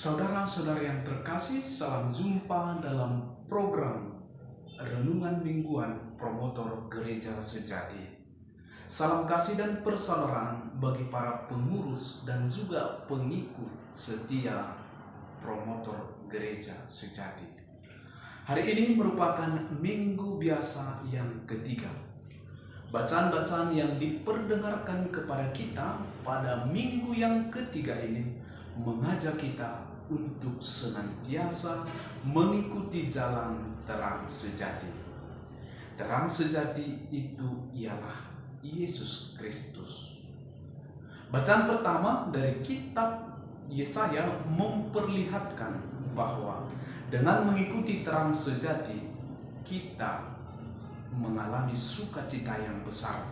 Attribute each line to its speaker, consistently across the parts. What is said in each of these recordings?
Speaker 1: Saudara-saudara yang terkasih, salam jumpa dalam program Renungan Mingguan Promotor Gereja Sejati. Salam kasih dan persaudaraan bagi para pengurus dan juga pengikut setia Promotor Gereja Sejati. Hari ini merupakan minggu biasa yang ketiga. Bacaan-bacaan yang diperdengarkan kepada kita pada minggu yang ketiga ini mengajak kita untuk senantiasa mengikuti jalan terang sejati. Terang sejati itu ialah Yesus Kristus. Bacaan pertama dari kitab Yesaya memperlihatkan bahwa dengan mengikuti terang sejati kita mengalami sukacita yang besar,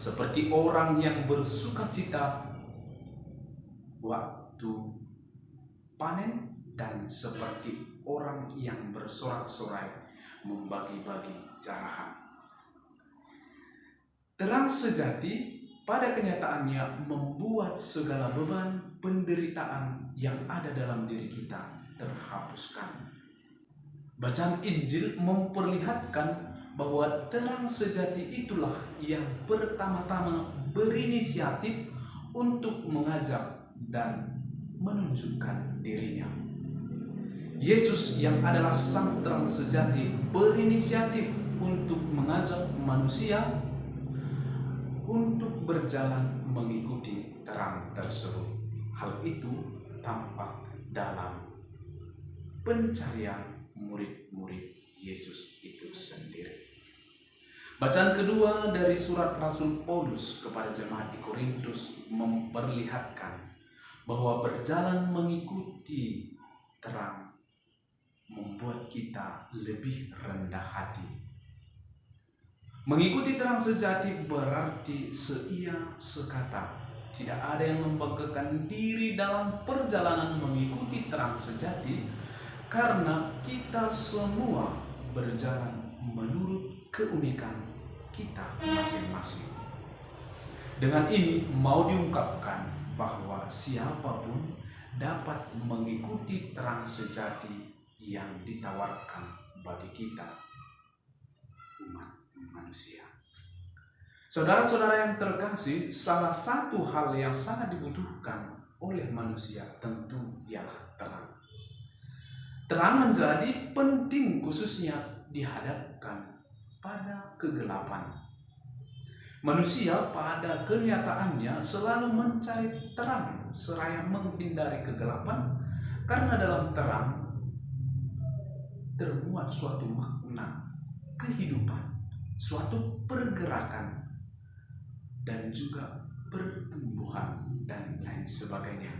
Speaker 1: seperti orang yang bersukacita waktu panen dan seperti orang yang bersorak-sorai membagi-bagi jarahan. Terang sejati pada kenyataannya membuat segala beban penderitaan yang ada dalam diri kita terhapuskan. Bacaan Injil memperlihatkan bahwa terang sejati itulah yang pertama-tama berinisiatif untuk mengajak dan menunjukkan dirinya. Yesus yang adalah sang terang sejati berinisiatif untuk mengajak manusia untuk berjalan mengikuti terang tersebut. Hal itu tampak dalam pencarian murid-murid Yesus itu sendiri. Bacaan kedua dari surat Rasul Paulus kepada jemaat di Korintus memperlihatkan bahwa berjalan mengikuti terang membuat kita lebih rendah hati. Mengikuti terang sejati berarti seia sekata. Tidak ada yang membanggakan diri dalam perjalanan mengikuti terang sejati, karena kita semua berjalan menurut keunikan kita masing-masing. Dengan ini mau diungkapkan bahwa siapapun dapat mengikuti terang sejati yang ditawarkan bagi kita, umat manusia. Saudara-saudara yang terkasih, salah satu hal yang sangat dibutuhkan oleh manusia tentu ialah terang. Terang menjadi penting khususnya dihadapkan pada kegelapan. Manusia pada kenyataannya selalu mencari terang seraya menghindari kegelapan, karena dalam terang termuat suatu makna kehidupan, suatu pergerakan, dan juga pertumbuhan dan lain sebagainya.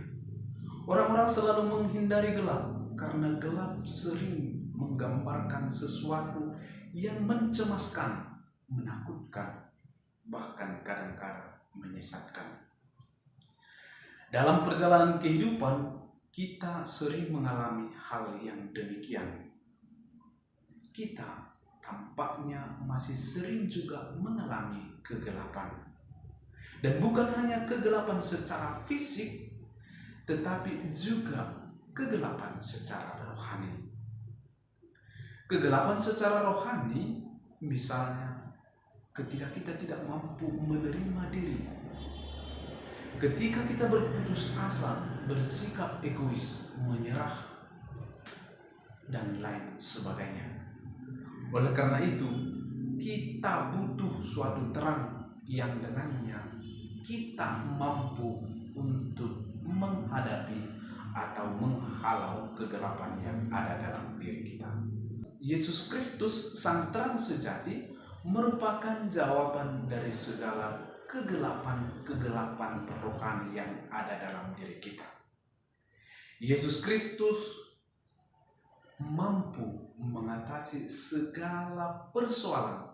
Speaker 1: Orang-orang selalu menghindari gelap karena gelap sering menggambarkan sesuatu yang mencemaskan, menakutkan, bahkan kadang-kadang menyesatkan. Dalam perjalanan kehidupan, kita sering mengalami hal yang demikian. Kita tampaknya masih sering juga mengalami kegelapan. Dan bukan hanya kegelapan secara fisik, tetapi juga kegelapan secara rohani. Kegelapan secara rohani misalnya ketika kita tidak mampu menerima diri, ketika kita berputus asa, bersikap egois, menyerah, dan lain sebagainya. Oleh karena itu, kita butuh suatu terang yang dengannya kita mampu untuk menghadapi atau menghalau kegelapan yang ada dalam diri kita. Yesus Kristus, sang terang sejati, merupakan jawaban dari segala kegelapan rohani yang ada dalam diri kita. Yesus Kristus mampu mengatasi segala persoalan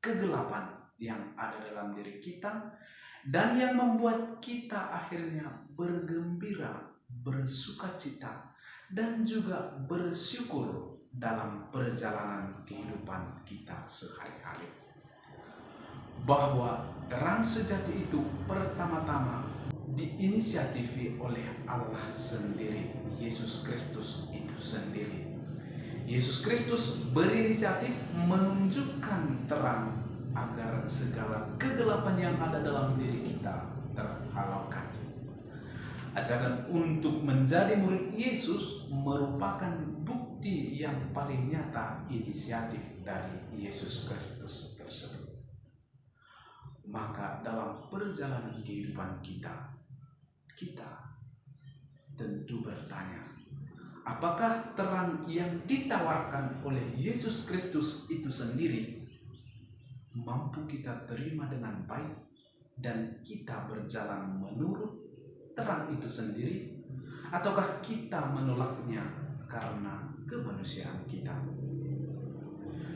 Speaker 1: kegelapan yang ada dalam diri kita, dan yang membuat kita akhirnya bergembira, bersukacita, dan juga bersyukur dalam perjalanan kehidupan kita sehari-hari. Bahwa terang sejati itu pertama-tama diinisiatifi oleh Allah sendiri, Yesus Kristus itu sendiri. Yesus Kristus berinisiatif menunjukkan terang agar segala kegelapan yang ada dalam diri kita terhalaukan. Ajakan untuk menjadi murid Yesus merupakan bukti yang paling nyata inisiatif dari Yesus Kristus tersebut. Maka dalam perjalanan kehidupan kita tentu bertanya, apakah terang yang ditawarkan oleh Yesus Kristus itu sendiri mampu kita terima dengan baik dan kita berjalan menurut terang itu sendiri, ataukah kita menolaknya karena kemanusiaan kita?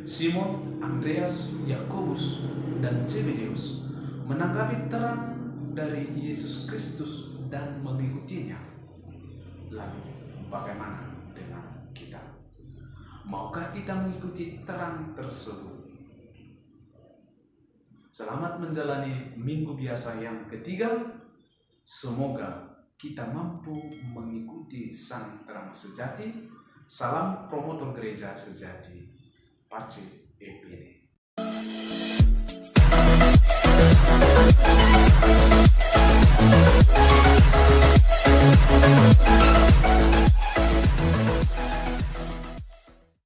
Speaker 1: Simon, Andreas, Yakobus, dan Zebedeus menanggapi terang dari Yesus Kristus dan mengikutinya. Lalu bagaimana dengan kita? Maukah kita mengikuti terang tersebut? Selamat menjalani minggu biasa yang ketiga. Semoga kita mampu mengikuti sang terang sejati. Salam promotor gereja sejati, Pace EPD.